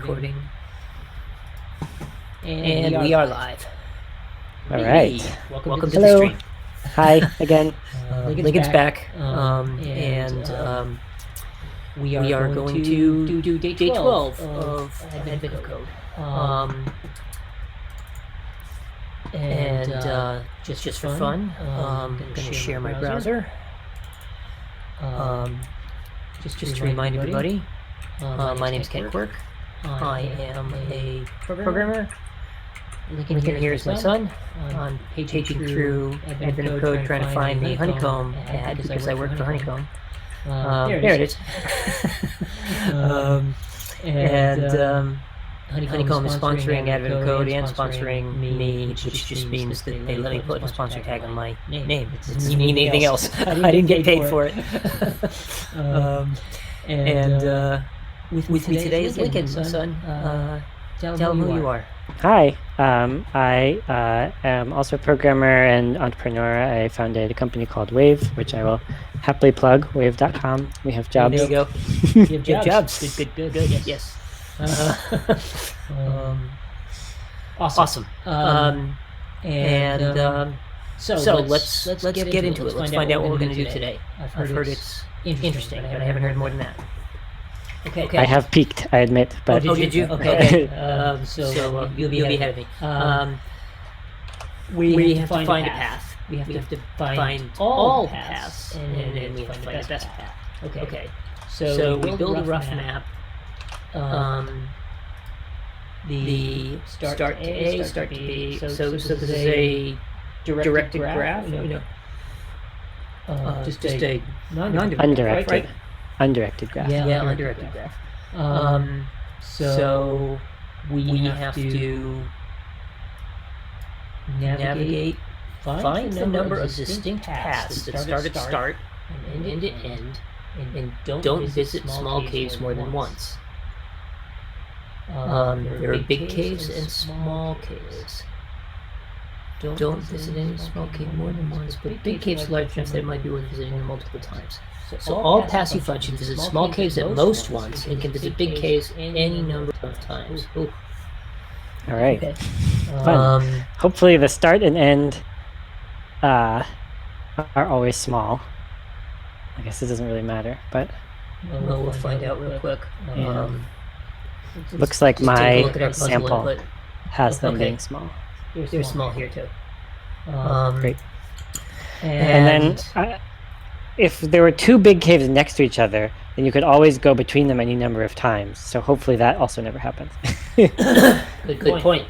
recording. And we are live. All right. Hey, welcome to the stream. Hi again. Lincoln's back. We are going to do day 12 of Advent of Code. Just for fun, I'm going to share my browser. Just to remind everybody, my name's Ken Quirk. I am a programmer. Lincoln here is my son. I'm paging through Advent of Code trying to find the honeycomb ad because I work for Honeycomb. There it is. Honeycomb is sponsoring Advent of Code and sponsoring me, which just means that they let me put a sponsor tag on my name. It doesn't mean anything else. I didn't get paid for it. With me today is Lincoln, my son. Tell him who you are. Hi. I am also a programmer and entrepreneur. I founded a company called Wave, which I will happily plug. Wave.com. We have jobs. There you go. You have jobs. Good. Yes. Awesome. So let's get into it. Let's find out what we're going to do today. I've heard it's interesting, but I haven't heard more than that. Okay. I have peaked, I admit. But did you? Okay. So you'll be ahead of me. We have to find a path. We have to find all paths, and then we have to find the best path. Okay. So we build a rough map. The start to A, start to B. So this is a directed graph. Just a undirected. Right? Undirected graph. Yeah, undirected graph. So we have to navigate, find the number of distinct paths that start at start and end at end, and don't visit small caves more than once. There are big caves and small caves. Don't visit any small cave more than once, but big caves large enough that it might be worth visiting them multiple times. So all paths you find should visit small caves at most once, and can visit big caves any number of times. Ooh. All right. Okay. Fun. Hopefully the start and end are always small. I guess it doesn't really matter, but we'll find out real quick. Looks like my sample input has them being small. They're small here too. Great. And then if there were two big caves next to each other, then you could always go between them any number of times. So hopefully that also never happens. Good point.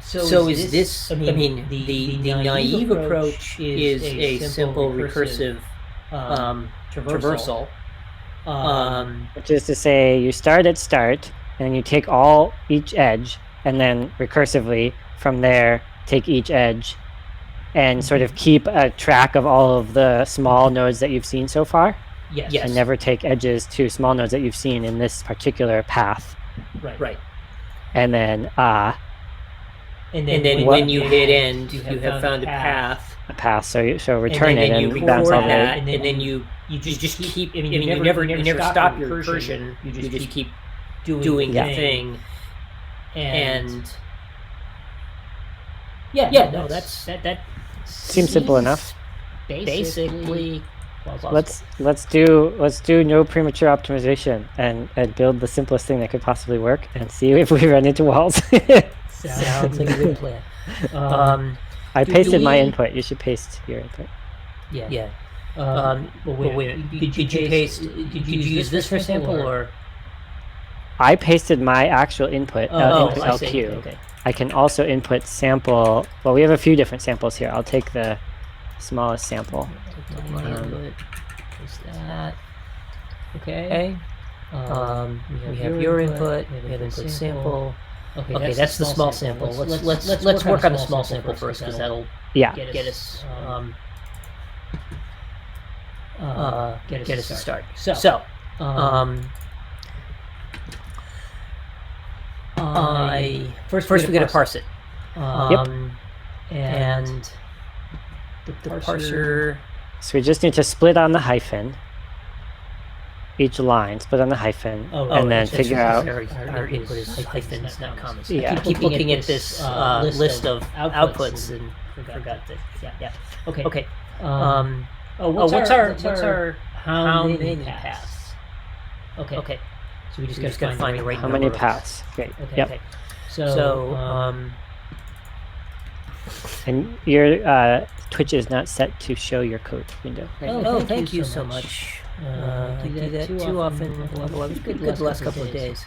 So is this? I mean, the naive approach is a simple recursive traversal. Which is to say, you start at start, and then you take each edge, and then recursively from there take each edge, and sort of keep a track of all of the small nodes that you've seen so far. Yes. And never take edges to small nodes that you've seen in this particular path. Right. And then when you hit end, you have found a path. So return it and bounce all the way. And then you just keep. I mean, you never stop your recursion. You just keep doing the thing. And that seems simple enough. Basically. Let's do no premature optimization and build the simplest thing that could possibly work and see if we run into walls. Sounds like a good plan. I pasted my input. You should paste your input. Yeah. Wait. Did you use this for sample or? I pasted my actual input. Input LQ. Okay. I can also input sample. Well, we have a few different samples here. I'll take the smallest sample. Is that okay? We have your input. We have input sample. Okay, that's the small sample. Let's work on the small sample first, because that'll get us to start. So first we gotta parse it. And the parser. So we just need to split on the hyphen. each line, split on the hyphen, and then figure out. Our input is hyphens, not commas. Yeah. I keep looking at this list of outputs and forgot that. Yeah. Okay. What's our how many paths? Okay. So we just gotta find the right How number many of- paths? Great. Okay. Yep. So And your Twitch is not set to show your code window. Right? Oh, thank you so much. I do that too often. Well, it was good the last couple of days.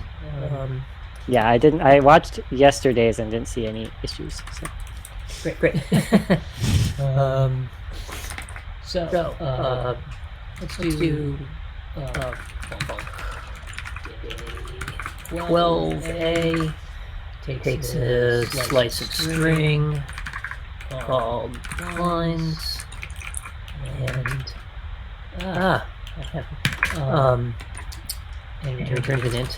Yeah, I didn't. I watched yesterday's and didn't see any issues. So. Great. So let's do 12A takes a slice of string called lines and and returns an int.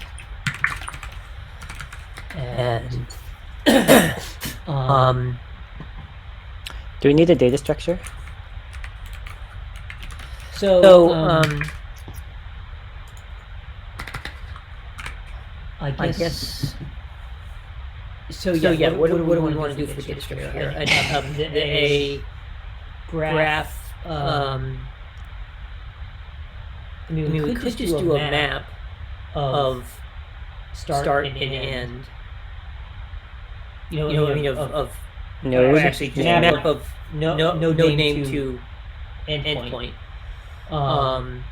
And Do we need a data structure? so I guess. So yeah, what do we want to do for data structure here? A graph. I mean, we could just do a map of start and end. You know what I mean? Of Node. actually just a map of no name to endpoint.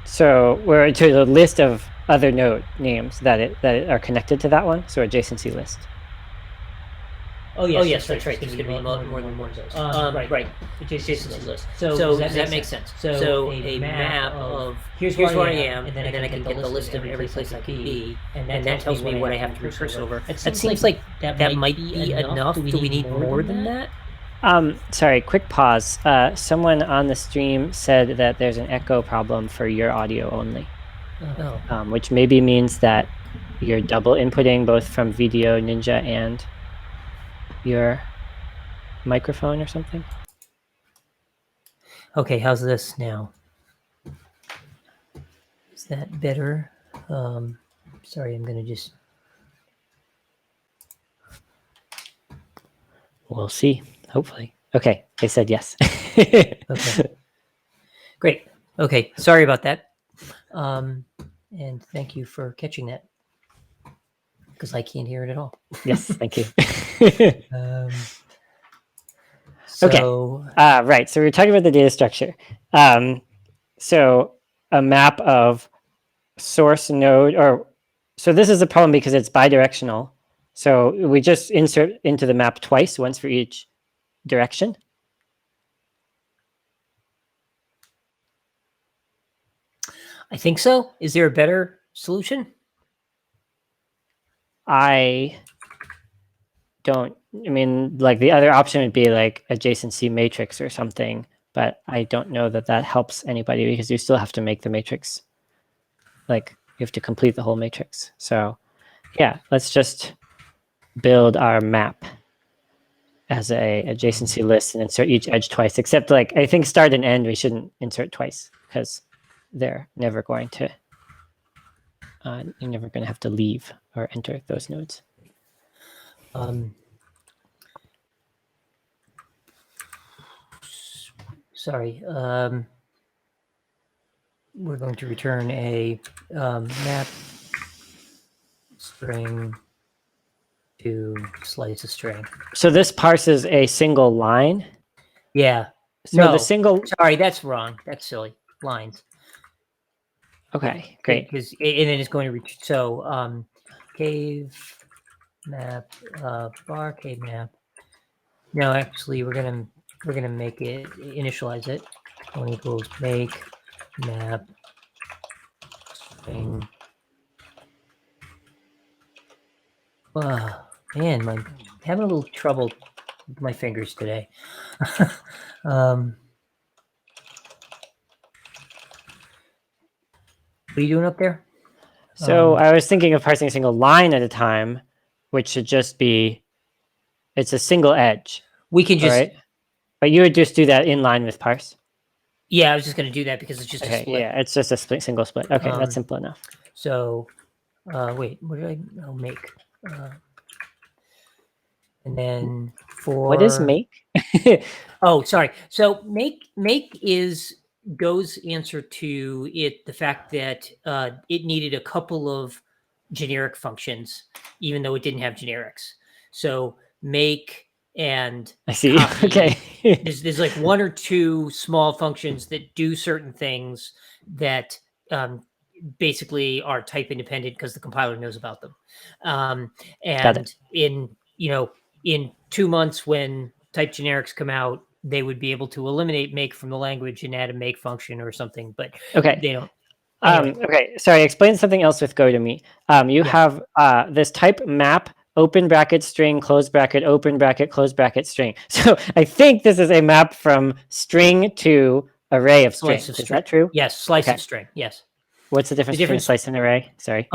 So we're to the list of other node names that are connected to that one. So adjacency list. Oh yes, that's right. There's going to be more than one of those. Right. Adjacency list. So does that make sense? So a map of here's where I am, and then I can get the list of every place I could be, and that tells me what I have to recurse over. It seems like that might be enough. Do we need more than that? Sorry, quick pause. Someone on the stream said that there's an echo problem for your audio only, which maybe means that you're double inputting both from Video Ninja and your microphone or something. Okay, how's this now? Is that better? Sorry, I'm gonna just. We'll see. Hopefully. Okay, they said yes. Okay. Great. Okay, sorry about that. And thank you for catching that, because I can't hear it at all. Yes, thank you. So, right. So we're talking about the data structure. So a map of source node, so this is a problem because it's bidirectional. So we just insert into the map twice, once for each direction. I think so. Is there a better solution? I mean, like the other option would be like adjacency matrix or something, but I don't know that that helps anybody because you still have to make the matrix. Like you have to complete the whole matrix. So yeah, let's just build our map as a adjacency list and insert each edge twice, except like I think start and end we shouldn't insert twice because they're never going to, you're never going to have to leave or enter those nodes. Sorry. We're going to return a map string to slice a string. So this parses a single line. Yeah. So No. the single. Sorry, that's wrong. That's silly. Lines. Okay, great. Because and then it's going to reach. So cave map bar cave map. No, actually, we're gonna make it initialize it. One equals make map string. Man, I'm having a little trouble with my fingers today. What are you doing up there? So I was thinking of parsing a single line at a time, which should just be, it's a single edge. We can just, right? But you would just do that in line with parse. Yeah, I was just going to do that because it's just a Okay, split. yeah, it's just a single split. Okay, that's simple enough. So, wait, what did I make? And then for What is make? oh, sorry. So make is Go's answer to it. The fact that it needed a couple of generic functions, even though it didn't have generics. So make and I see. copy. Okay. There's like one or two small functions that do certain things that basically are type independent because the compiler knows about them. And in 2 months when type generics come out, they would be able to eliminate make from the language and add a make function or something, but Okay. they don't. Anyway. Okay, sorry, explain something else with Go to me. You have this type map, open bracket string, close bracket, open bracket, close bracket string. So I think this is a map from string to array of string. Is that true? Yes, slice Okay. of string. Yes. What's the difference between slice and array? Sorry.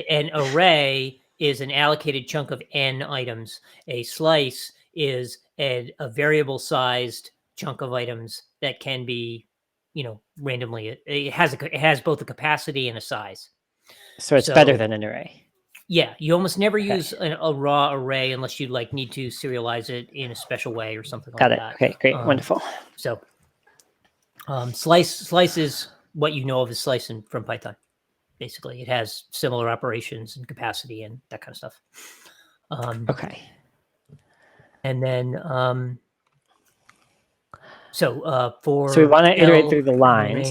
An array is an allocated chunk of n items. A slice is a variable sized chunk of items that can be, randomly. It has both a capacity and a size. So it's better than an array. Yeah, you almost never use a raw array unless you need to serialize it in a special way or something like that. Okay, great, wonderful. So, slice is what you know of as slice from Python. Basically, it has similar operations and capacity and that kind of stuff. Okay. And then, so we want to iterate through the lines.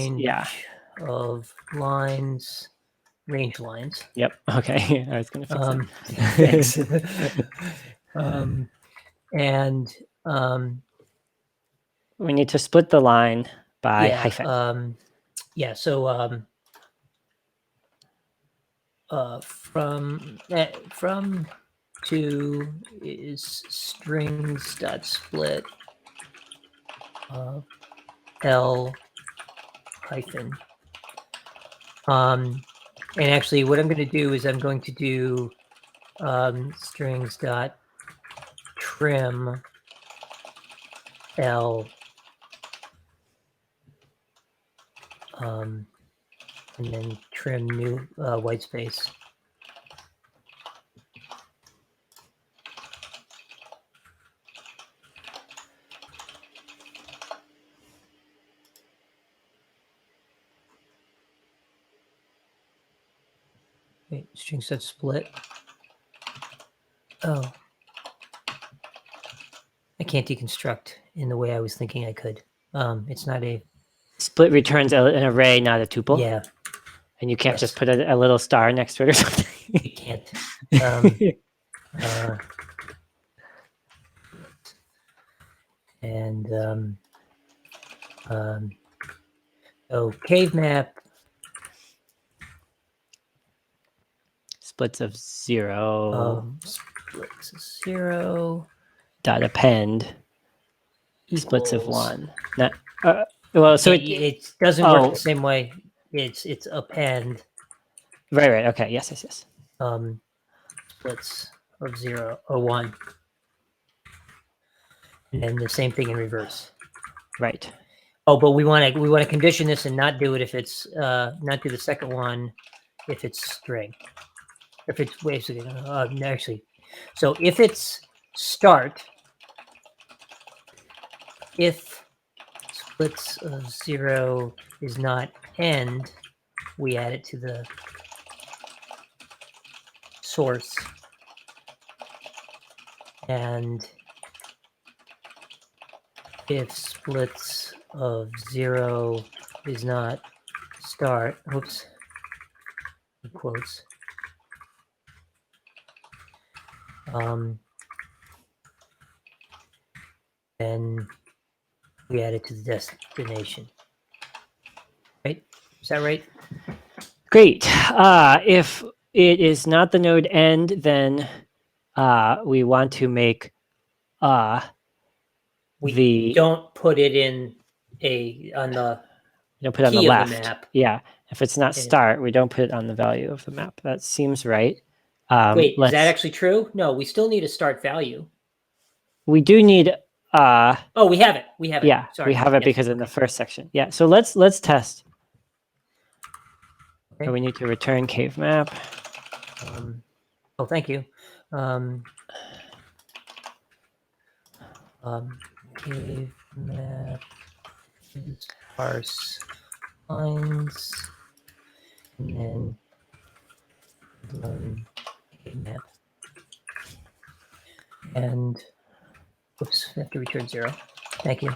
Of lines, range lines. Yep. Okay. I was going to fix it. Thanks. We need to split the line by hyphen. So from to is strings dot split L hyphen. And actually what I'm going to do is I'm going to do strings dot trim L and then trim new white space. Wait, string set split. Oh. I can't deconstruct in the way I was thinking I could. It's not a... Split returns an array, not a tuple? Yeah. And you can't just put a little star next to it or something? You can't. Cave map. Splits of 0. Splits of 0. Dot append. Splits of 1. Not, well, so it doesn't work the same way. It's append. Right. Okay. Yes. Splits of 0 or 1. And then the same thing in reverse. Right. Oh, but we want to condition this and not do it if it's not do the second one if it's string. If it's basically actually, so if it's start, if splits of 0 is not end, we add it to the source, and if splits of 0 is not start, oops, quotes. Then we add it to the destination. Right? Is that right? Great. If it is not the node end, then we want to make we don't put it in on the you don't put it on the left. The map. Yeah. If it's not start, we don't put it on the value of the map. That seems right. Wait, is that actually true? No, we still need a start value. We do need Oh, we have it. We have it. Yeah, Sorry. we have it Yes. because in the first section. Yeah, so let's test. Okay. So we need to return cave map. Oh, thank you. Cave map is parse lines and then cave map. And oops, I have to return 0. Thank you.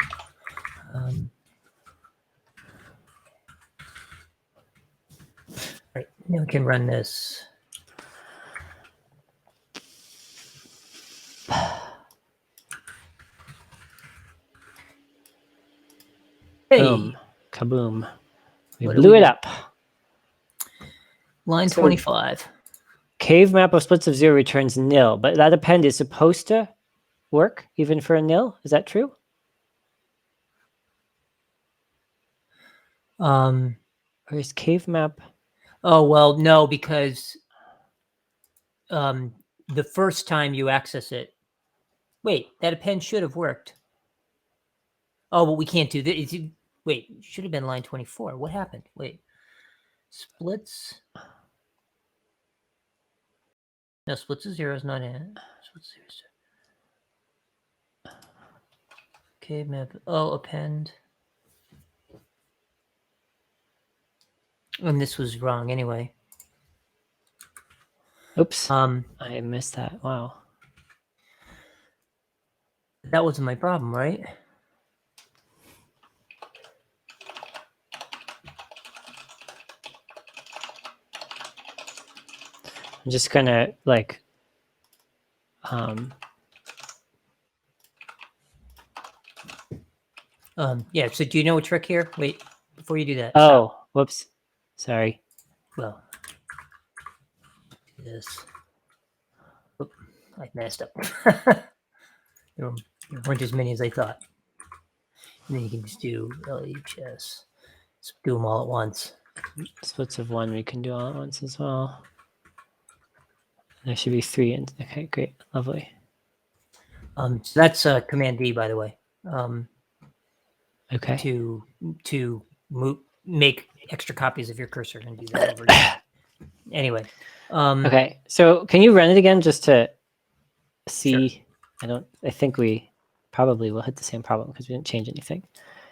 Right, now we can run this. Hey, Boom, kaboom. We what do blew we it do? up. Line So- 25. Cave map of splits of 0 returns nil, but that append is supposed to work even for a nil. Is that true? Or is cave map? Oh, well, no, because the first time you access it, wait, that append should have worked. Oh, but we can't do this. Wait, it should have been line 24. What happened? Wait, splits. No, splits of 0 is not in. Splits of 0 is cave map. Oh, append. And this was wrong anyway. Oops, I missed that. Wow. That wasn't my problem, right? I'm just gonna like Yeah, so do you know a trick here? Wait, before you do that. Oh, Stop. whoops. Sorry. Well, this. Oop, I messed up. there weren't as many as I thought. And then you can just do LHS. Just do them all at once. Splits of 1 we can do all at once as well. There should be 3 in. Okay, great. Lovely. So that's Command D, by the way. Okay. To make extra copies of your cursor and do that over again. Anyway. Okay, so can you run it again just to see? Sure. I think we probably will hit the same problem because we didn't change anything.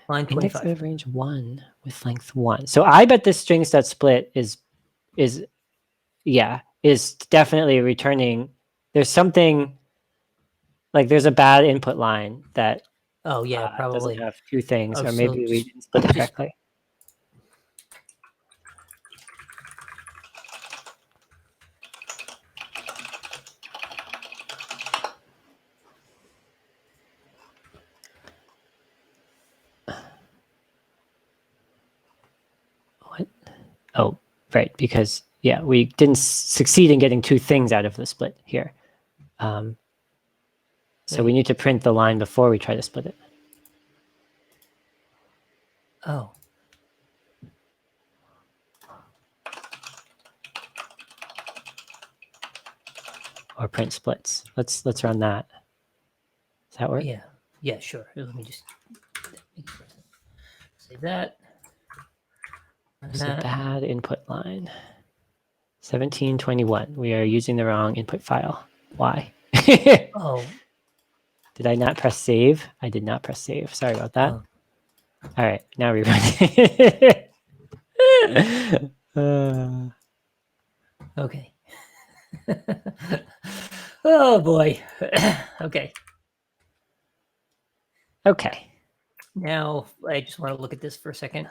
Line 25. Index of range 1 with length 1. So I bet this strings.split is definitely returning. There's something like there's a bad input line that Oh yeah, probably doesn't have 2 things, Oh, or so maybe we didn't split it correctly. What? Oh, right, because yeah, we didn't succeed in getting 2 things out of the split here. So we need to print the line before we try to split it. Oh. Or print splits. Let's run that. Does that work? Yeah. Yeah, sure. Let me just say that. It's a bad input line. 1721. We are using the wrong input file. Why? Oh. Did I not press save? I did not press save. Sorry about that. Oh. All right, now we run it. Okay. Oh boy. Okay. Okay. Now I just want to look at this for a second.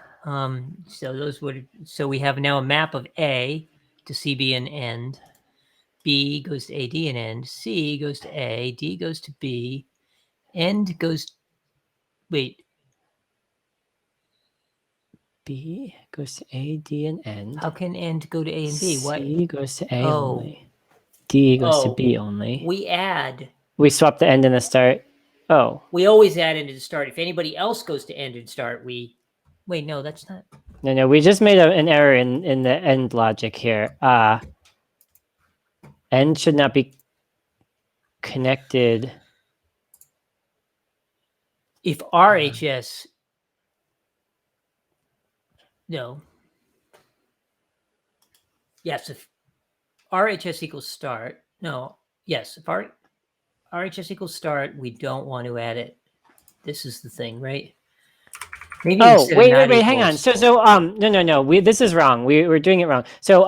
So we have now a map of A to CB and end. B goes to AD and end. C goes to A. D goes to B. End goes. Wait. B goes to A, D, and end. How can end go to A and B? What? C goes to A only. D goes to B only. We swap the end and the start. Oh. We always add end and start. If anybody else goes to end and start, we. Wait, no, that's not. No, we just made an error in the end logic here. End should not be connected. if RHS, no. Yes, if RHS equals start, no, yes, if RHS equals start, we don't want to add it. This is the thing, right? Maybe Oh, instead of wait, not hang on. equals. No. This is wrong. We're doing it wrong. So,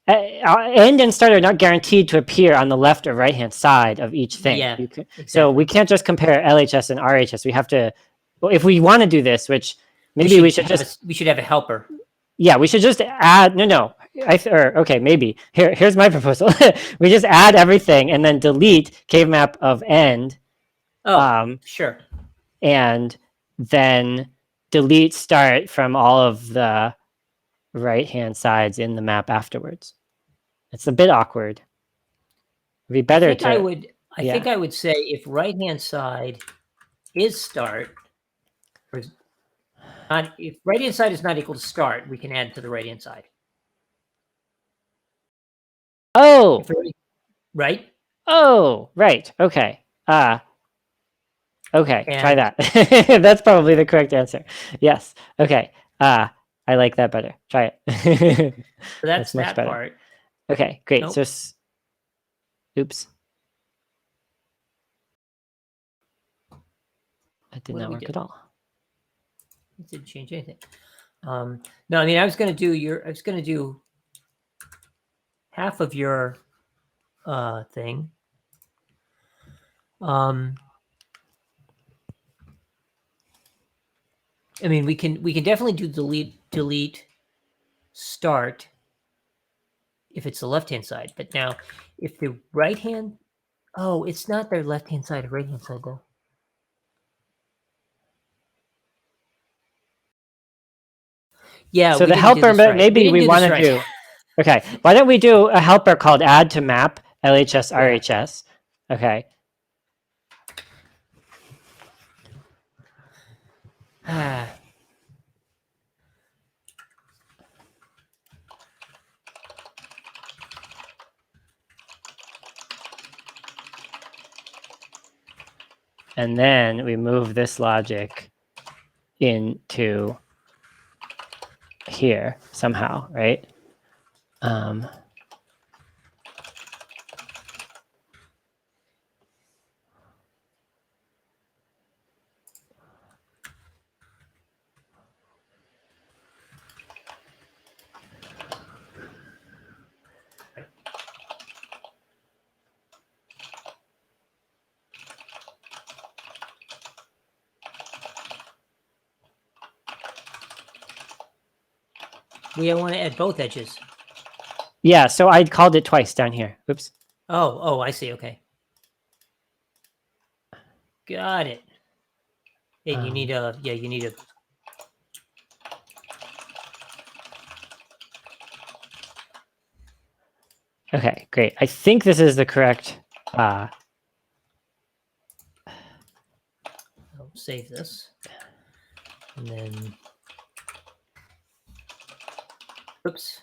end and start are not guaranteed to appear on the left or right hand side of each thing. Yeah, So exactly. we can't just compare LHS and RHS. We have to, well, if we want to do this, which maybe we should just, we should have a helper. yeah, we should just add. No. Okay, maybe. Here's my proposal. We just add everything and then delete cave map of end. Oh, sure. And then delete start from all of the right hand sides in the map afterwards. It's a bit awkward. It'd be better I think I would say if right hand side is start, or not, if right hand side is not equal to start, we can add to the right hand side. Oh, right. Oh, right. Okay. Okay. Try And- that. That's probably the correct answer. Yes. Okay. I like that better. Try it. So that's much that better. part. Okay. Great. Nope. So, oops. That did not work at all. It didn't change anything. No, I mean, I was going to do half of your thing. I mean, we can definitely do delete start if it's the left hand side. But now, if the right hand, oh, it's not their left hand side or right hand side though. Yeah. So the helper, but maybe we want to do. Okay. Why don't we do a helper called add to map LHS RHS? Okay. And then we move this logic into here somehow, right? We want to add both edges. Yeah, so I called it twice down here. Oops. Oh, I see. Okay. Got it. And you need a, you need a. Okay, great. I think this is the correct. I'll save this. And then. Oops.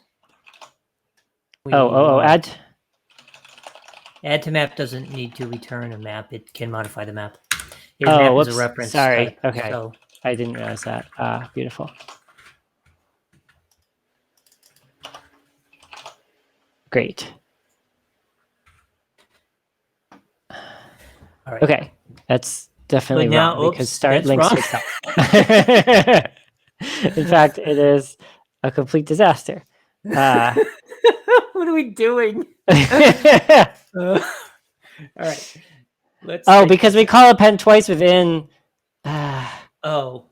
Add to map doesn't need to return a map. It can modify the map. Here's map as a reference. Sorry. Type, okay. So. I didn't realize that. Beautiful. Great. All right. Okay. That's definitely now, wrong because start links wrong. In fact, it is a complete disaster. What are we doing? All right. Because we call append twice within. Oh.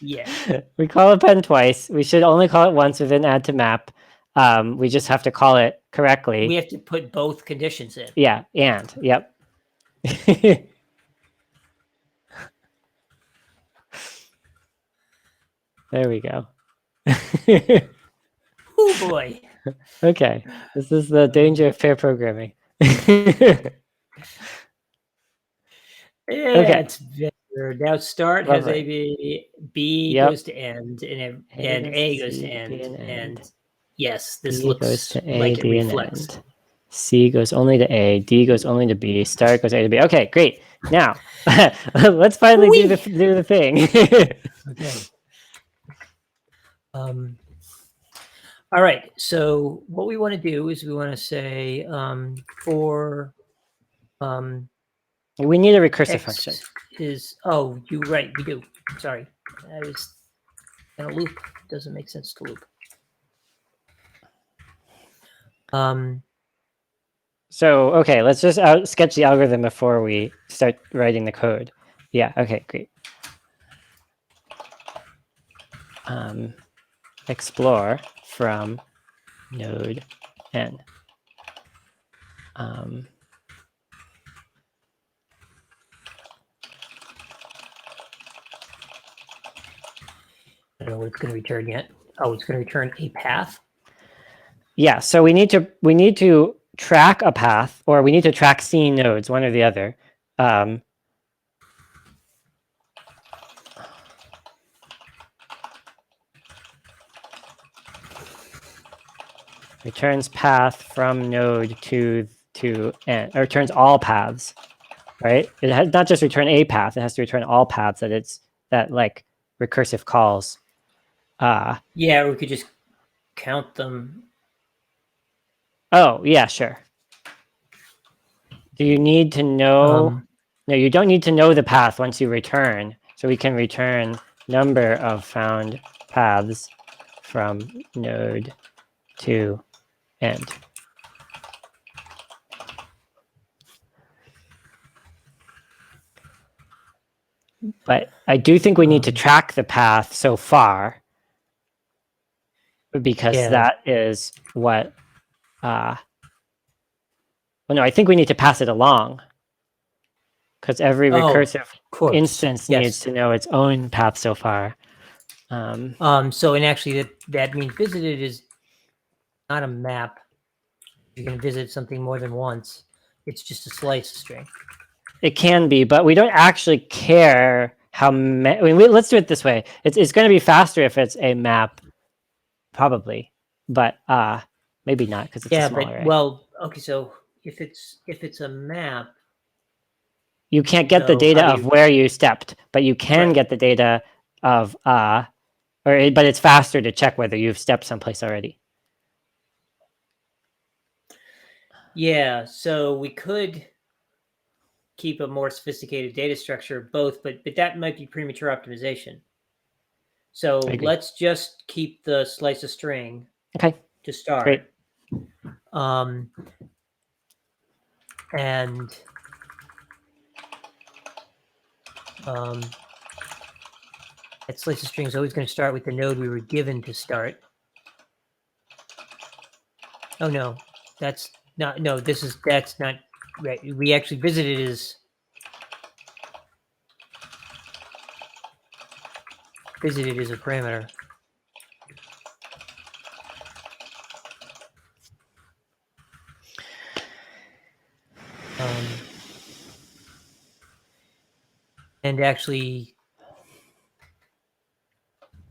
Yeah. We call append twice. We should only call it once within add to map. We just have to call it correctly. We have to put both conditions in. Yeah, and yep. There we go. Oh boy. Okay, this is the danger of pair programming. Okay. It's better. Now start has A, B goes to end, and A goes to end, and yes, this looks goes to A, like B, it and reflects. end. C goes only to A, D goes only to B, start goes A to B. Okay, great. Now, let's finally do the thing. Okay. All right. So what we want to do is we want to say for we need a recursive X function. is, oh, you right, we do. Sorry, I was in a loop. Doesn't make sense to loop. So, okay, let's just sketch the algorithm before we start writing the code. Yeah, okay, great. Explore from node n. I don't know what it's going to return yet. Oh, it's going to return a path. Yeah, so we need to track a path, or we need to track C nodes, one or the other. Returns path from node to n, or returns all paths, right? It has not just return a path; it has to return all paths that like recursive calls. Yeah, we could just count them. Oh yeah, sure. Do you need to know? No, you don't need to know the path once you return. So we can return number of found paths from node to end. But I do think we need to track the path so far, because that is what, well, no, I think we need to pass it along, because every recursive instance needs to know its own path so far. So, and actually that means visited is not a map. You can visit something more than once. It's just a slice string. It can be, but we don't actually care how many. I mean, let's do it this way. It's going to be faster if it's a map, probably, but maybe not, because it's a small array. Well, okay, so if it's a map, you can't get the data of where you stepped, but you can get the data of but it's faster to check whether you've stepped someplace already. Yeah, so we could keep a more sophisticated data structure of both, but that might be premature optimization. So let's just keep the slice of string to start. Great. And that slice of string is always going to start with the node we were given to start. Oh no, that's not, no, that's not right. We actually visited is a parameter. And actually,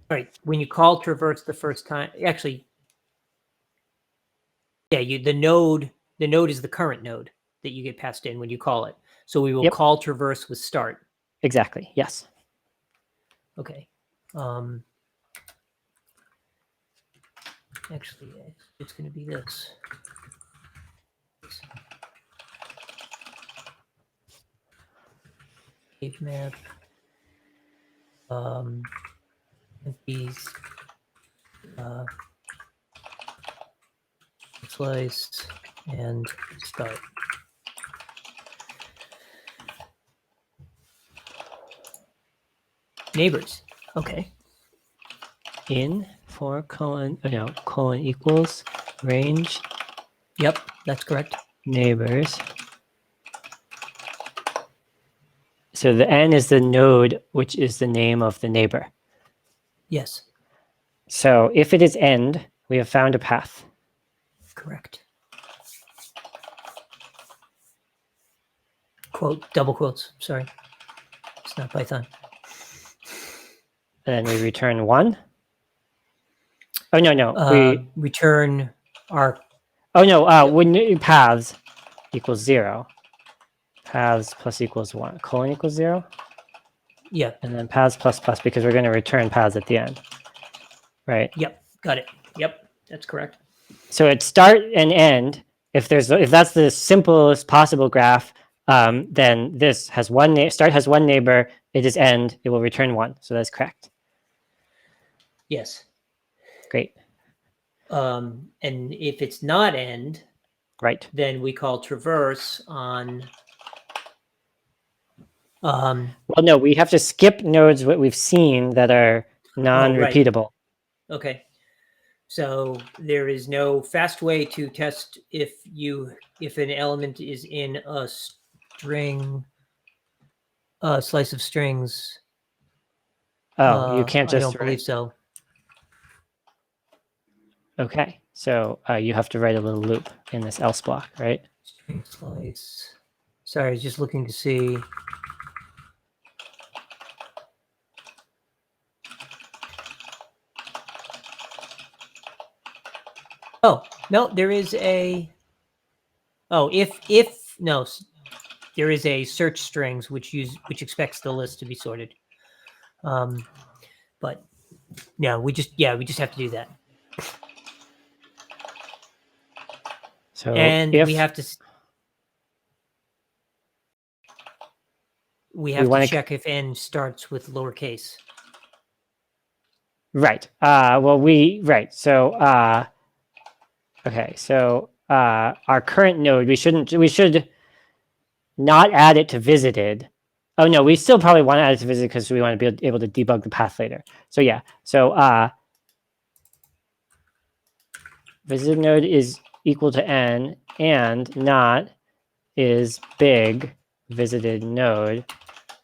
all right, when you call traverse the first time, actually, yeah, the node is the current node that you get passed in when you call it. So we will call traverse with start. Exactly. Yes. Okay. Actually, it's going to be this. Page map. These. Slice and start. Neighbors. Okay. In for colon equals range. Yep, that's correct. Neighbors. So the n is the node, which is the name of the neighbor. Yes. So if it is end, we have found a path. Correct. Quote, double quotes. Sorry. It's not Python. And then we return 1. Oh, no. We return our... Oh no, when paths equals 0, paths plus equals 1, colon equals 0, Yeah. and then paths plus plus because we're going to return paths at the end, right? Yep. Got it. Yep. That's correct. So at start and end, if that's the simplest possible graph, then this has start has one neighbor. It is end. It will return 1. So that's correct. Yes. Great. And if it's not end, Right. then we call traverse on. Well, no, we have to skip nodes what we've seen that are non-repeatable. Okay. So there is no fast way to test if an element is in a string, a slice of strings. Oh, you can't just. I don't believe so. Okay, so you have to write a little loop in this else block, right? String slice. Sorry, I was just looking to see. Oh, no, there is a. Oh, if no, there is a search strings which expects the list to be sorted. But no, we just have to do that. So And if we have to to check if n starts with lowercase. Right. Right. So okay. So our current node, we should not add it to visited. Oh no, we still probably want to add it to visited because we want to be able to debug the path later. So yeah. So visited node is equal to n and not is big visited node.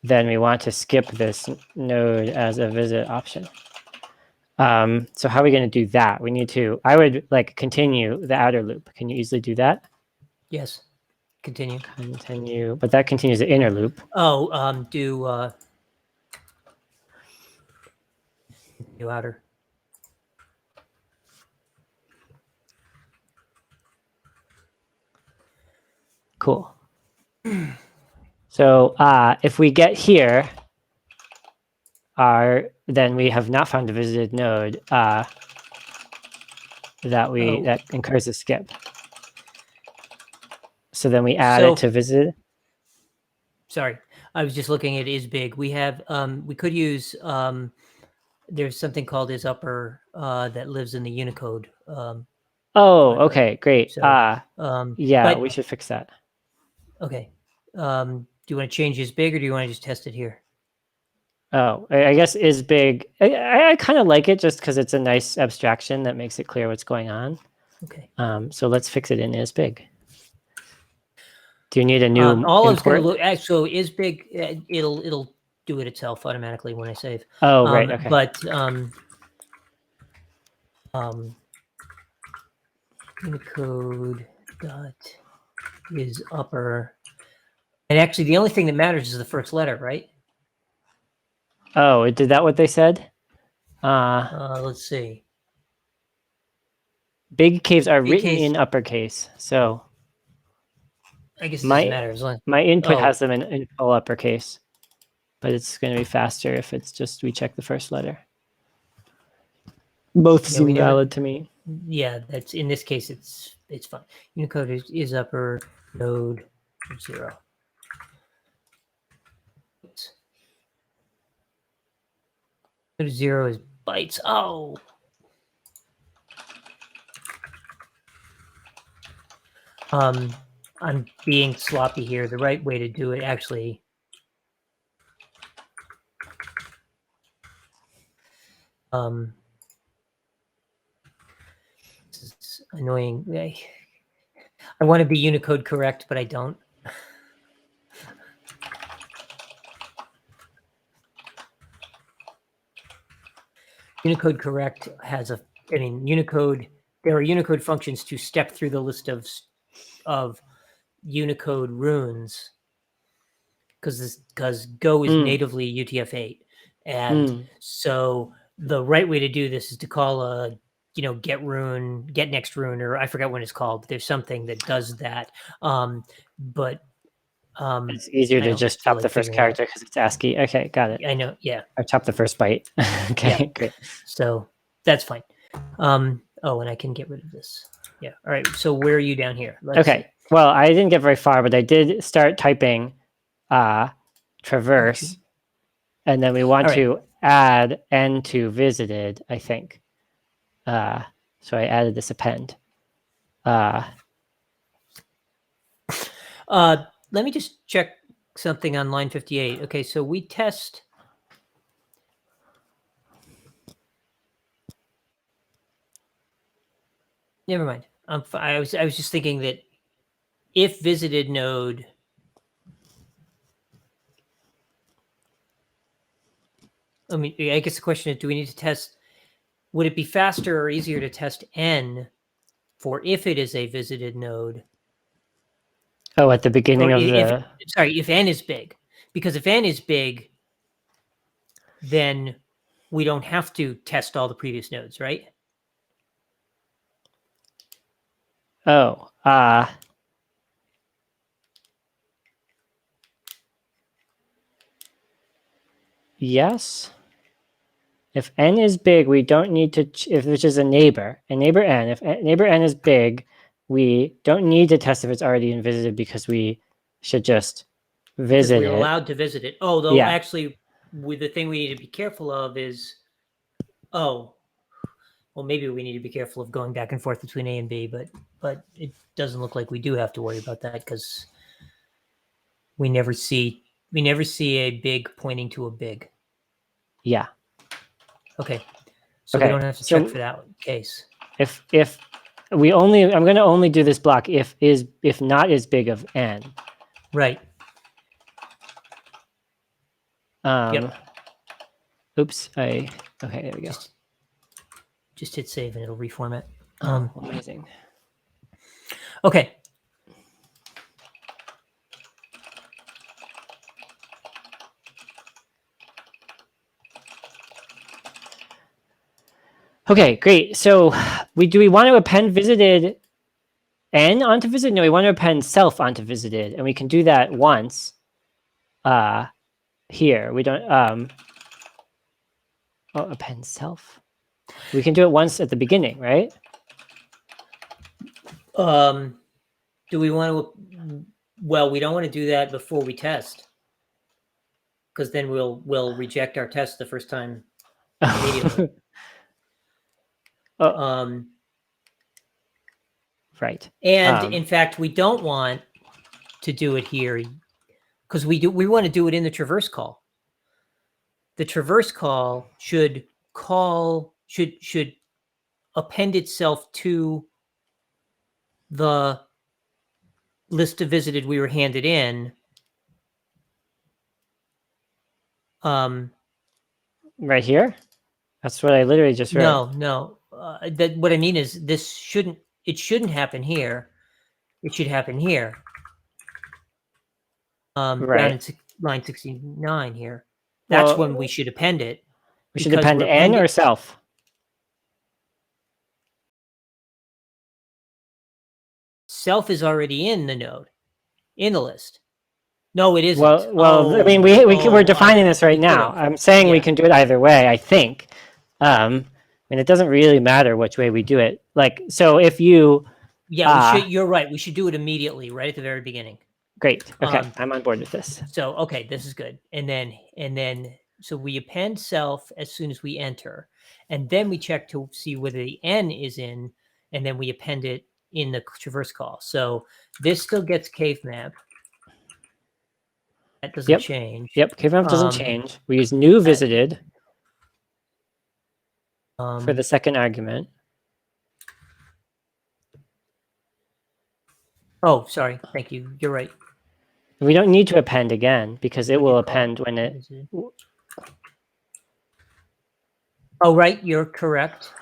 Then we want to skip this node as a visit option. So how are we going to do that? We need to, I would like continue the outer loop. Can you easily do that? Yes. Continue. Continue, but that continues the inner loop. Oh, do outer. Cool. So if we get here, then we have not found a visited node that incurs a skip. So then we add it to visited. Sorry, I was just looking at is big. We have we could use there's something called is upper that lives in the Unicode. Okay, great. So, yeah, we should fix that. Okay. Do you want to change is big or do you want to just test it here? Oh, I guess is big. I kind of like it just because it's a nice abstraction that makes it clear what's going on. Okay. So let's fix it in is big. Do you need a new all import? it's going to look actually is big. It'll do it itself automatically when I save. Oh, right. Okay. But Unicode dot is upper, and actually the only thing that matters is the first letter, right? Oh, did that what they said? Let's see. Big caves are written in uppercase, so I guess it doesn't matter as long as my input has them in full uppercase, but it's going to be faster if it's just we check the first letter. Both seem valid to me. Yeah, that's in this case it's fine. Unicode is upper node 0. Node 0 is bytes. Oh. I'm being sloppy here. The right way to do it actually. This is annoying. I want to be Unicode correct, but I don't. Unicode correct has Unicode. There are Unicode functions to step through the list of Unicode runes because Go is natively UTF-8, and so the right way to do this is to call a get next rune, or I forget what it's called. But there's something that does that. But it's easier I to don't just feel chop like the first figuring it out. character because it's ASCII. Okay, got it. I know. Yeah. Or chop the first byte. Okay, Yeah. great. So that's fine. Oh, and I can get rid of this. Yeah. All right. So where are you down here? Let's Okay. see. Well, I didn't get very far, but I did start typing traverse, and then we want All right. to add n to visited, I think. So I added this append. Let me just check something on line 58. Okay, so we test. Never mind. I was just thinking that if visited node. I mean, I guess the question is, do we need to test? Would it be faster or easier to test n for if it is a visited node? Oh, at the beginning Or of the... if n is big, because if n is big, then we don't have to test all the previous nodes, right? Oh, yes. If n is big, we don't need to, if which is a neighbor n, if neighbor n is big, we don't need to test if it's already visited because we should just visit Because we're it. allowed to visit it. Oh, though actually, the thing we need to be careful of is, well, maybe we need to be careful of going back and forth between A and B, but it doesn't look like we do have to worry about that because we never see a big pointing to a big. Yeah. Okay. So we don't have to check for that case. If we only, I'm going to only do this block if not as big of n. Right. Yep. Oops. Okay, there we go. Just hit save and it'll reformat. Amazing. Okay. Okay, great. So do we want to append visited n onto visited? No, we want to append self onto visited, and we can do that once. Here we don't append self. We can do it once at the beginning, right? Do we want to? Well, we don't want to do that before we test, because then we'll reject our test the first time immediately. Right. And in fact, we don't want to do it here because we want to do it in the traverse call. The traverse call should append itself to the list of visited we were handed in. Right here. That's what I literally just wrote. No. That what I mean is it shouldn't happen here. It should happen here. Right. Down in line 69 here. That's when we should append it. We should append n or self? Self is already in the node, in the list. No, it isn't. Well, I mean, we're defining this right now. I'm saying we can do it either way, I think. I mean, it doesn't really matter which way we do it. Like, so if you... Yeah, you're right. We should do it immediately, right at the very beginning. Great. Okay, I'm on board with this. So, okay, this is good. And then, so we append self as soon as we enter, and then we check to see whether the n is in, and then we append it in the traverse call. So this still gets cave map. That doesn't change. Yep, cave map doesn't change. We use new visited for the second argument. Oh, sorry. Thank you. You're right. We don't need to append again because it will append when it... Oh, right. You're correct.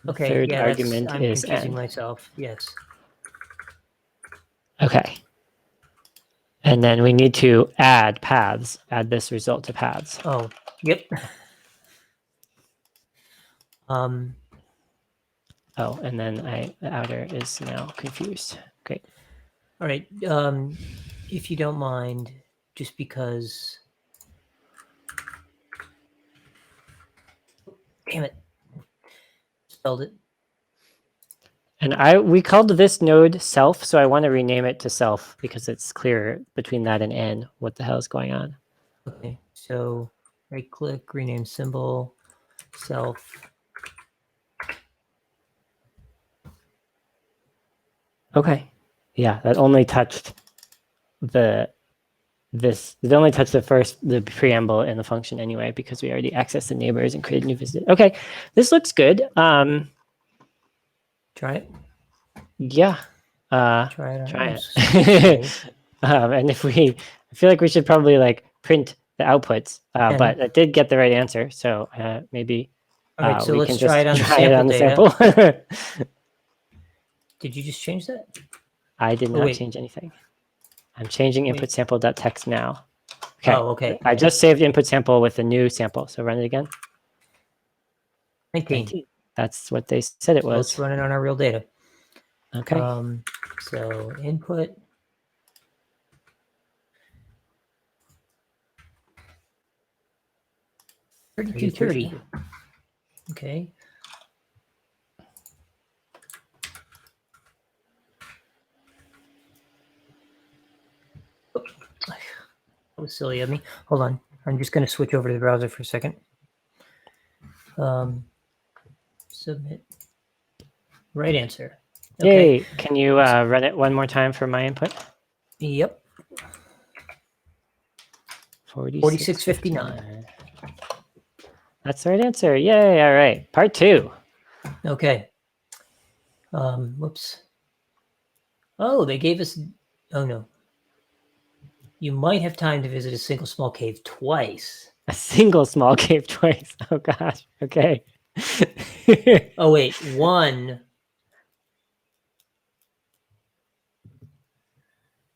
Okay. Third argument I'm is confusing n. myself. Yes. Okay. And then we need to add paths, add this result to paths. Oh, yep. Oh, and then the outer is now confused. Great. All right. If you don't mind, just because. Damn it. Spelled it. And we called this node self, so I want to rename it to self because it's clearer between that and n what the hell is going on. Okay, so right click, rename symbol, self. Okay. Yeah, that only touched the the preamble in the function anyway, because we already accessed the neighbors and created new visit. Okay, this looks good. Try it. Yeah. Try it. Try it. And if I feel like we should probably like print the outputs, but it did get the right answer. So maybe all right, so we let's can try just it on the sample data. sample. Did you just change that? I did not change anything. I'm changing input sample.text now. Okay. Oh, okay. I just saved input sample with a new sample. So run it again. 19. That's what they said it was. Let's run it on our real data. Okay. So input. $32.30. Okay. That was silly of me. Hold on. I'm just going to switch over to the browser for a second. Submit. Right answer. Okay. Yay. Can you run it one more time for my input? Yep. 46.59. That's the right answer. Yay. All right. Part 2. Okay. Whoops. Oh, they gave us. Oh, no. You might have time to visit a single small cave twice. A single small cave twice. Oh, gosh. Okay. Oh, wait. One.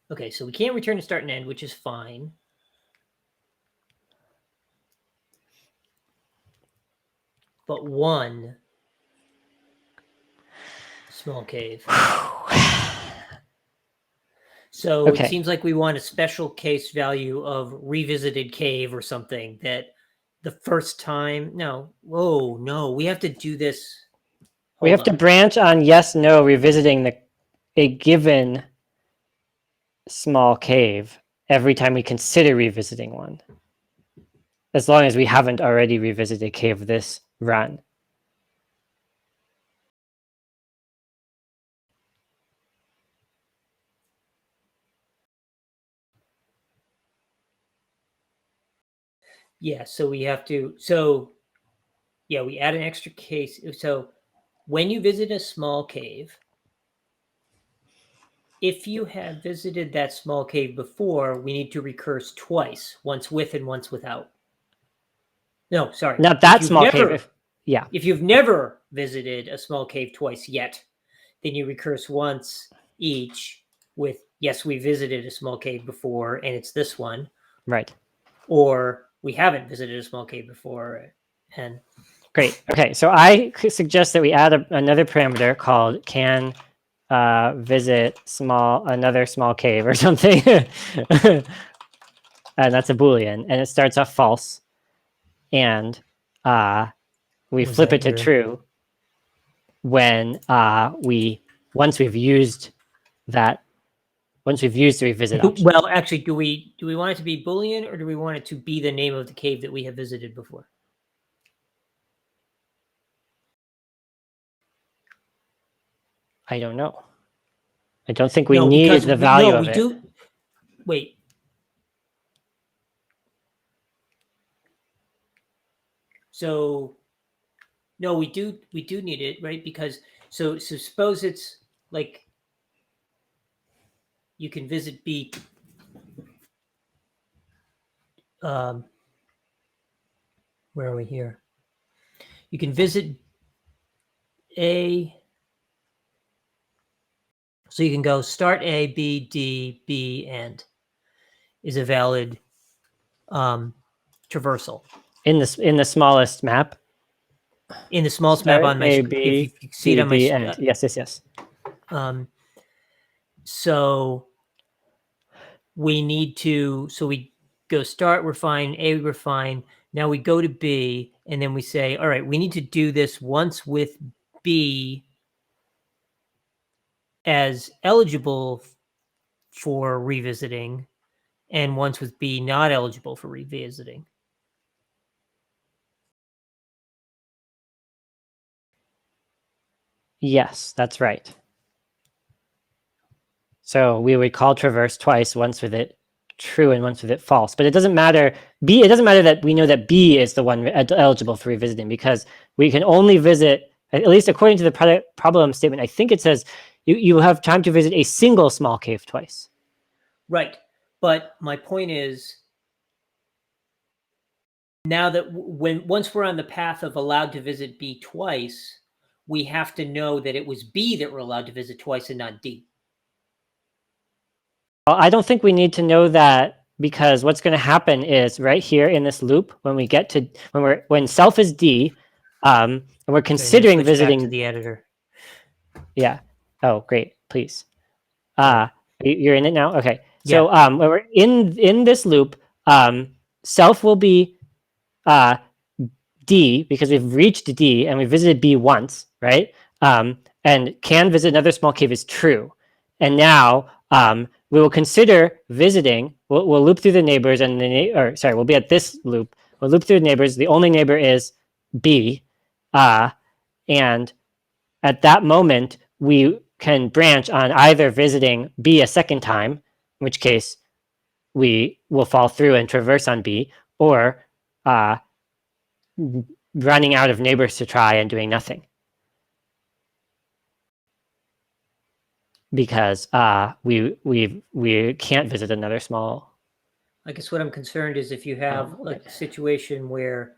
Okay, so we can't return to start and end, which is fine. But one small cave. So it seems like we want a special case value of revisited cave or something that the first time. No. Whoa, no. We have to do this. We have to branch on yes, no, revisiting a given small cave every time we consider revisiting one. As long as we haven't already revisited a cave this run. Yeah, so we have to. So, yeah, we add an extra case. So when you visit a small cave, if you have visited that small cave before, we need to recurse twice, once with and once without. No, sorry. Not that small cave. If you've never visited a small cave twice yet, then you recurse once each with, yes, we visited a small cave before and it's this one. Right. Or we haven't visited a small cave before. And great. Okay, so I suggest that we add another parameter called can visit another small cave or something. And that's a Boolean, and it starts off false. And we flip it to true when once we've used the revisit option. Well, actually, do we want it to be Boolean or do we want it to be the name of the cave that we have visited before? I don't know. I don't think we need the value of it. Wait. So, no, we do need it, right? Because so suppose it's like you can visit B. Where are we here? You can visit A. So you can go start A, B, D, B, and is a valid traversal in the smallest map. in the smallest map on my A, screen. If you B, see it C, on my D, and yes. So we need to, so we go start, we're fine, A, we're fine. Now we go to B, and then we say, all right, we need to do this once with B as eligible for revisiting, and once with B not eligible for revisiting. Yes, that's right. So we would call traverse twice, once with it true and once with it false. But it doesn't matter. It doesn't matter that we know that B is the one eligible for revisiting, because we can only visit, at least according to the problem statement, I think it says you have time to visit a single small cave twice. Right. But my point is, now that once we're on the path of allowed to visit B twice, we have to know that it was B that we're allowed to visit twice and not D. Well, I don't think we need to know that, because what's going to happen is right here in this loop, when we get to when self is D, and we're considering visiting back to the editor. Yeah. Oh, great. Please. Sorry. You're in it now. Okay. Yeah. So when we're in this loop, self will be D, because we've reached D and we visited B once, right? And can visit another small cave is true. And now we will consider visiting. We'll loop through the neighbors, and we'll be at this loop. We'll loop through the neighbors. The only neighbor is B, and at that moment we can branch on either visiting B a second time, in which case we will fall through and traverse on B, or running out of neighbors to try and doing nothing, because we can't visit another small. I guess what I'm concerned is if you have a situation where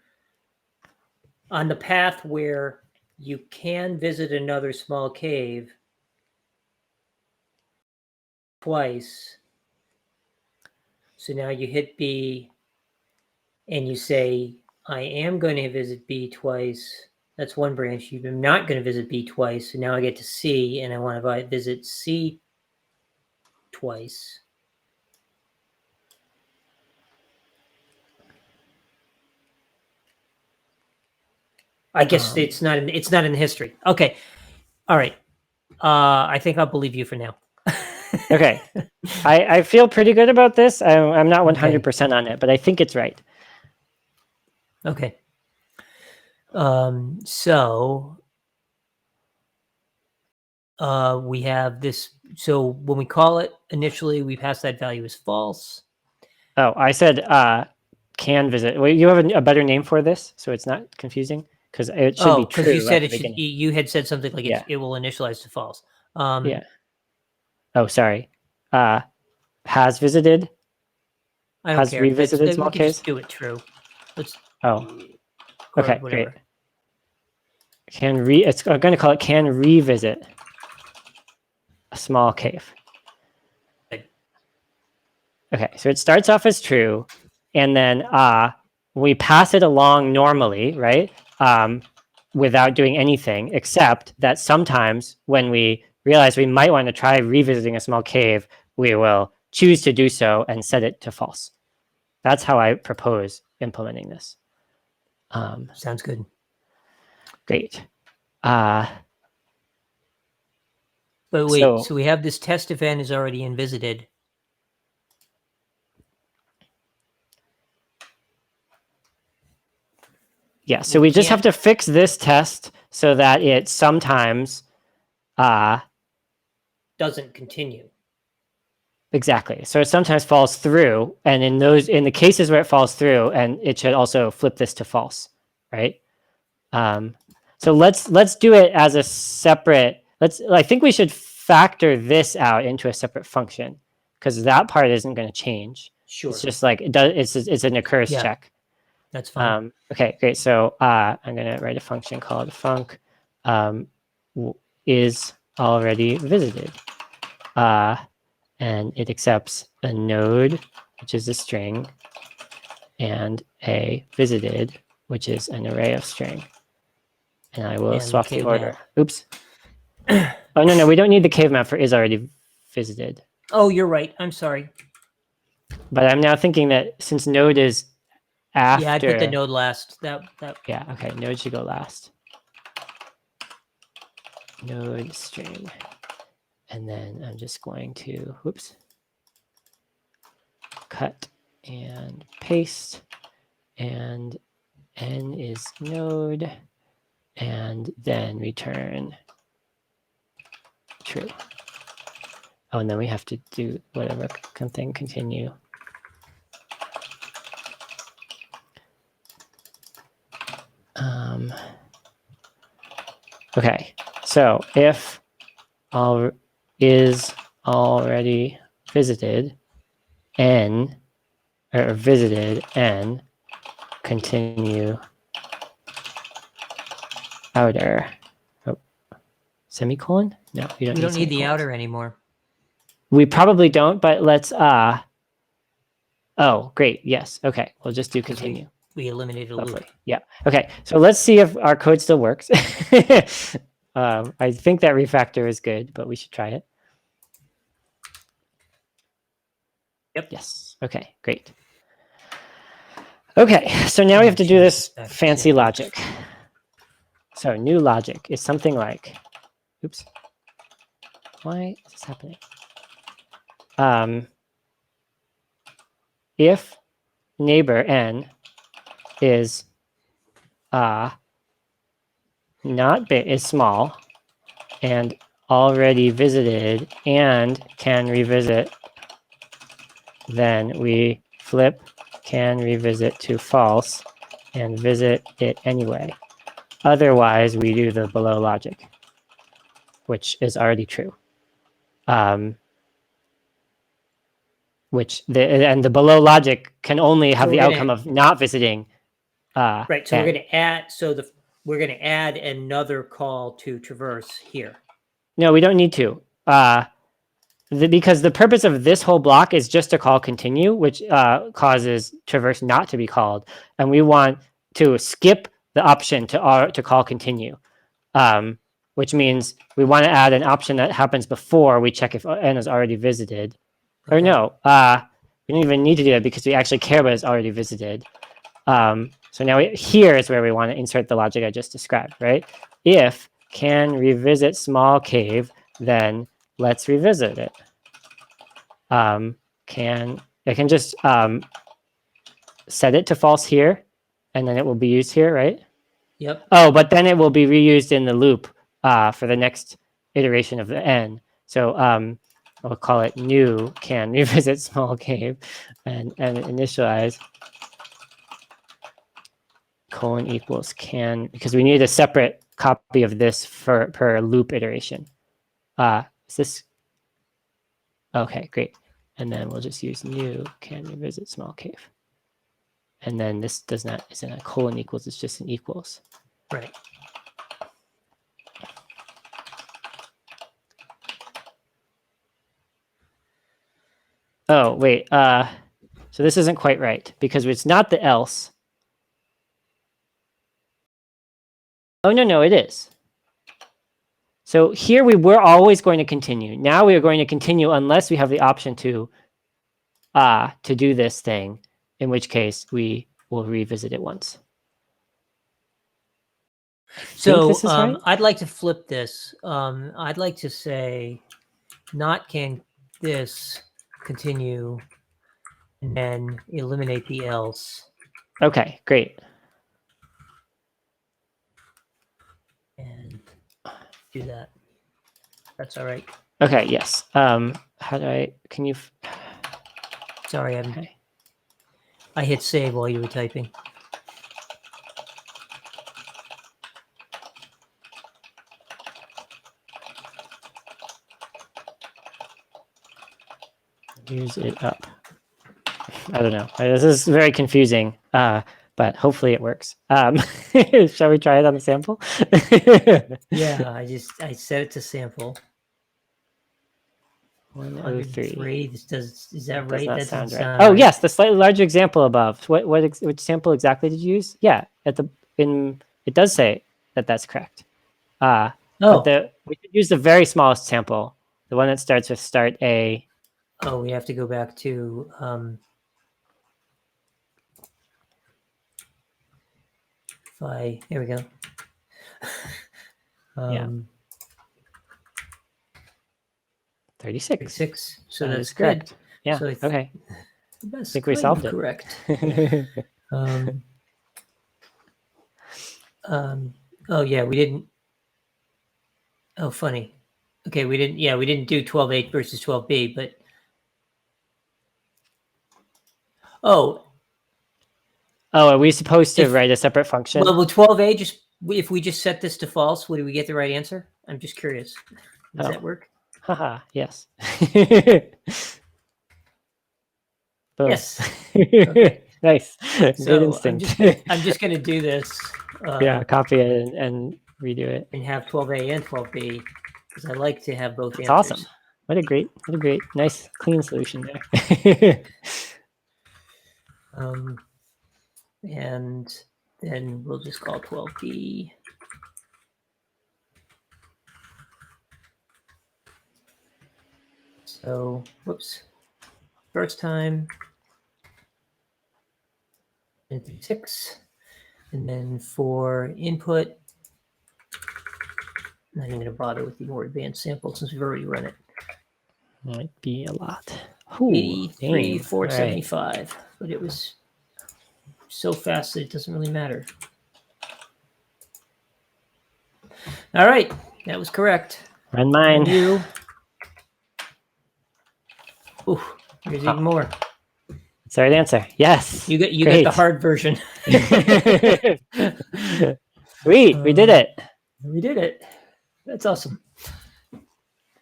on the path where you can visit another small cave twice, so now you hit B and you say, I am going to visit B twice. That's one branch. You're not going to visit B twice. So now I get to C, and I want to visit C twice. I guess it's not in the history. Okay. All right. I think I'll believe you for now. Okay. I feel pretty good about this. I'm not 100% on it, but I think it's right. Okay. So we have this. So when we call it initially, we pass that value as false. Oh, I said can visit. Well, you have a better name for this, so it's not confusing, because it should be true. Because you said it should. You had said something like it will initialize to false. Yeah. Oh, sorry. Has visited. I don't care. Revisited small caves. Just do it true. Let's. Okay, great. I'm going to call it can revisit a small cave. Okay, so it starts off as true, and then we pass it along normally, right? Without doing anything, except that sometimes when we realize we might want to try revisiting a small cave, we will choose to do so and set it to false. That's how I propose implementing this. Sounds good. Great. But wait, so we have this test event is already invisited. Yeah, so we just have to fix this test so that it sometimes doesn't continue. Exactly. So it sometimes falls through, and in the cases where it falls through, and it should also flip this to false, right? So let's do it as a separate. I think we should factor this out into a separate function, because that part isn't going to change. Sure. It's just like it does. It's an occurs check. That's fine. Okay, great. So I'm going to write a function called func is already visited. And it accepts a node, which is a string, and a visited, which is an array of string. And I will And swap the cave order. map. Oops. Oh, no, we don't need the cave map for is already visited. Oh, you're right. I'm sorry. But I'm now thinking that since node is after... Yeah, I put the node last. Yeah, okay, node should go last. Node string. And then I'm just going to, whoops, cut and paste. And n is node. And then return true. Oh, and then we have to do whatever thing continue. Okay, so if all is already visited, n, or visited, n, continue outer. Oh, semicolon? No, we don't need the outer anymore. We probably don't, but let's, oh, great, yes, okay, we'll just do continue. We eliminated a loop. Yeah, okay, so let's see if our code still works. I think that refactor is good, but we should try it. Yep. Yes, okay, great. Okay, so now we have to do this fancy logic. So new logic is something like, oops, why is this happening? If neighbor n is is small and already visited and can revisit, then we flip can revisit to false and visit it anyway. Otherwise, we do the below logic, which is already true. And the below logic can only have the outcome of not visiting. Right. So we're going to add. We're going to add another call to traverse here. No, we don't need to. Because the purpose of this whole block is just to call continue, which causes traverse not to be called, and we want to skip the option to call continue, which means we want to add an option that happens before we check if n is already visited. Okay. Or no, we don't even need to do that because we actually care about it's already visited. So now here is where we want to insert the logic I just described, right? If can revisit small cave, then let's revisit it. I can just set it to false here, and then it will be used here, right? Yep. Oh, but then it will be reused in the loop for the next iteration of the n. So we'll call it new can revisit small cave and initialize colon equals can, because we need a separate copy of this per loop iteration. Is this? Okay, great. And then we'll just use new can revisit small cave. And then this isn't a colon equals, it's just an equals. Right. Oh, wait. So this isn't quite right because it's not the else. Oh, no, it is. So here we were always going to continue. Now we are going to continue unless we have the option to do this thing, in which case we will revisit it once. So this is right? I'd like to flip this. I'd like to say not can this continue and then eliminate the else. Okay, great. And do that. That's all right. Okay, yes. How do can you... Sorry, I hit save while you were typing. Use it up. I don't know. This is very confusing, but hopefully it works. Shall we try it on the sample? Yeah, I set it to sample. 103. Is that right? That doesn't sound right. sound Oh, right. yes, the slightly larger example above. Which sample exactly did you use? Yeah, it does say that that's correct. Oh, But we could use the very smallest sample, the one that starts with start A. oh, we have to go back to here we go. Yeah. 36. 36. So That that's is correct. good. Yeah. So Okay. that's I think we kind solved of it. correct. Oh yeah, we didn't. Oh, funny. Okay, we didn't. Yeah, we didn't do 12A versus 12B, but oh, are we supposed to If- write a separate function? well, will 12A just if we just set this to false, would we get the right answer? I'm just curious. Does that work? Haha, yes. Boom. Yes. Okay. Nice. Good So instinct. I'm just going to do this. Yeah, copy it and redo it. And have 12A and 12B because I like to have both That's answers. awesome. What a great, nice, clean solution there. And then we'll just call 12B. So, whoops. First time, and 6. And then for input, I'm not even going to bother with the more advanced sample since we've already run it. Might be a lot. 83,475, right. But it was so fast that it doesn't really matter. All right, that was correct. Run mine. And you. Ooh, here's even more. That's the right answer. Yes. You got the hard version. Sweet, we did it. We did it. That's awesome. I'm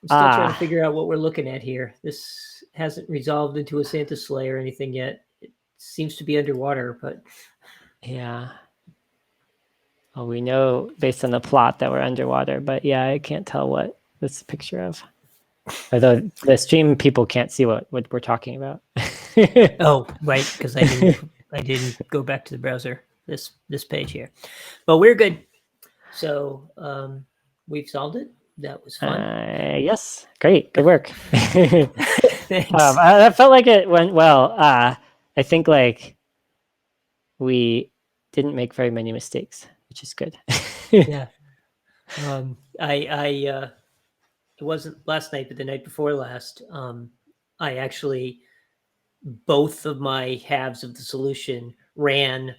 still trying to figure out what we're looking at here. This hasn't resolved into a Santa sleigh or anything yet. It seems to be underwater, but yeah. Well, we know based on the plot that we're underwater, but yeah, I can't tell what this is a picture of. Although the stream people can't see what we're talking about. Oh, right, because I didn't go back to the browser. This page here, but we're good. So we've solved it. That was fun. Yes, great, good work. Thanks. I felt like it went well. I think like we didn't make very many mistakes, which is good. Yeah. It wasn't last night, but the night before last, I actually, both of my halves of the solution ran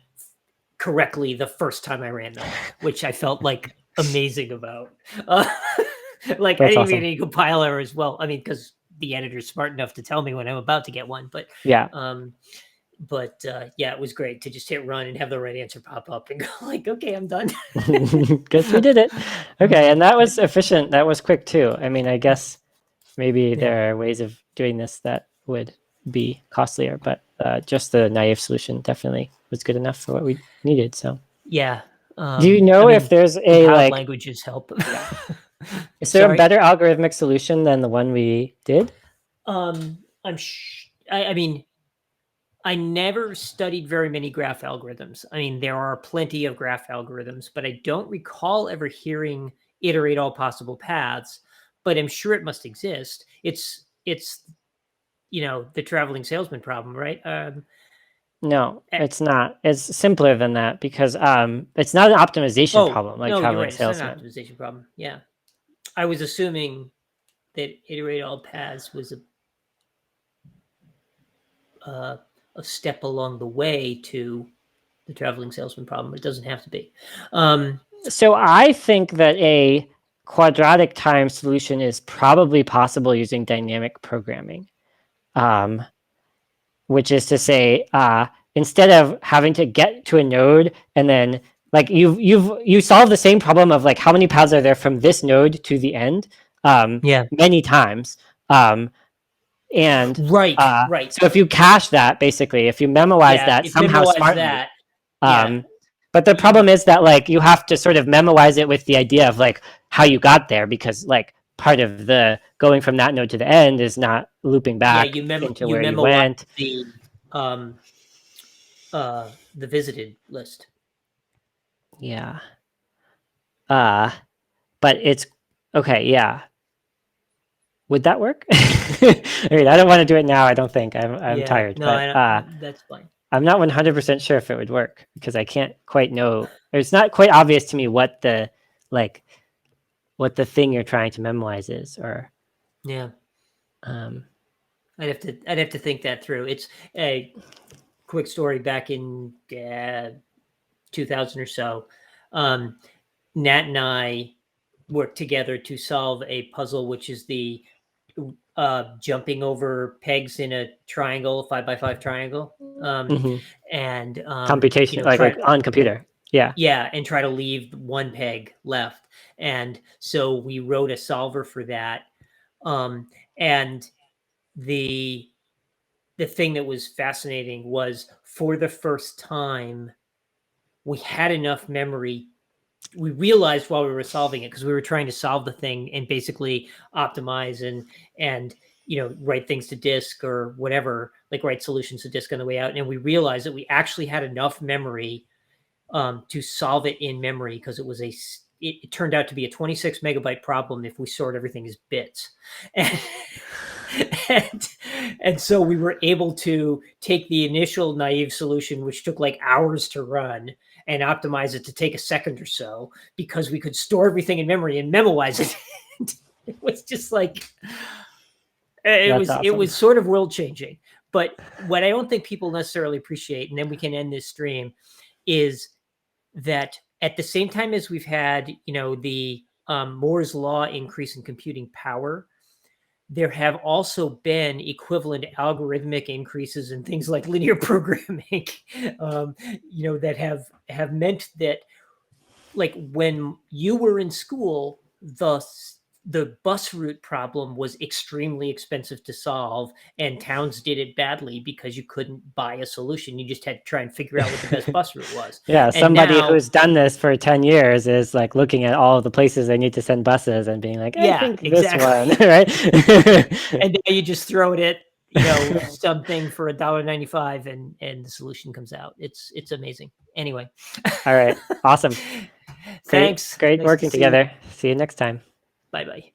correctly the first time I ran them, which I felt like amazing about. Like That's I didn't awesome. even need a compiler as well. I mean, because the editor's smart enough to tell me when I'm about to get one, but yeah. Yeah, it was great to just hit run and have the right answer pop up and go like, okay, I'm done. Guess we did it. Okay, and that was efficient. That was quick too. I mean, I guess maybe there are ways of doing this that would be costlier, but just the naive solution definitely was good enough for what we needed. So yeah. Do you know if there's a like languages help? Is there a better algorithmic solution than the one we did? I mean, I never studied very many graph algorithms. I mean, there are plenty of graph algorithms, but I don't recall ever hearing iterate all possible paths, but I'm sure it must exist. It's the traveling salesman problem, right? No, it's not. It's simpler than that because it's not an optimization problem like traveling salesman. It's not an optimization problem. Yeah. I was assuming that iterate all paths was a step along the way to the traveling salesman problem. It doesn't have to be. So I think that a quadratic time solution is probably possible using dynamic programming, which is to say, instead of having to get to a node and then like you solve the same problem of like how many paths are there from this node to the end many times. And right. So if you cache that, basically, if you memorize that somehow smartly, but the problem is that like you have to sort of memorize it with the idea of like how you got there, because like part of the going from that node to the end is not looping back into where you went. The visited list. Yeah. But it's okay. Yeah. Would that work? I mean, I don't want to do it now. I don't think I'm Yeah. tired, No, but that's fine. I'm not 100% sure if it would work because I can't quite know. It's not quite obvious to me what the thing you're trying to memorize is, or Yeah. um, I'd have to think that through. It's a quick story back in 2000 or so. Nat and I worked together to solve a puzzle, which is the jumping over pegs in a triangle, 5x5 triangle, mhm. and Computation, like on computer. Yeah. yeah, and try to leave one peg left. And so we wrote a solver for that. And the thing that was fascinating was, for the first time, we had enough memory. We realized while we were solving it, because we were trying to solve the thing and basically optimize and write things to disk or whatever, like write solutions to disk on the way out. And we realized that we actually had enough memory to solve it in memory, because it turned out to be a 26 megabyte problem if we stored everything as bits. And, and so we were able to take the initial naive solution, which took like hours to run, and optimize it to take a second or so, because we could store everything in memory and memorize it. It was just like it was sort of world changing. But what I don't think people necessarily appreciate, and then we can end this stream, is that at the same time as we've had, the Moore's law increase in computing power, there have also been equivalent algorithmic increases in things like linear programming, that have meant that, like, when you were in school, the bus route problem was extremely expensive to solve, and towns did it badly because you couldn't buy a solution. You just had to try and figure out what the best bus route was. Yeah, And somebody now, who's done this for 10 years is like looking at all the places they need to send buses and being like, I yeah, think this exactly. one, right? And now you just throw it at something for $1.95, and the solution comes out. It's amazing. Anyway. All right. Awesome. Thanks. Great Nice to working see you. together. See you next time. Bye bye.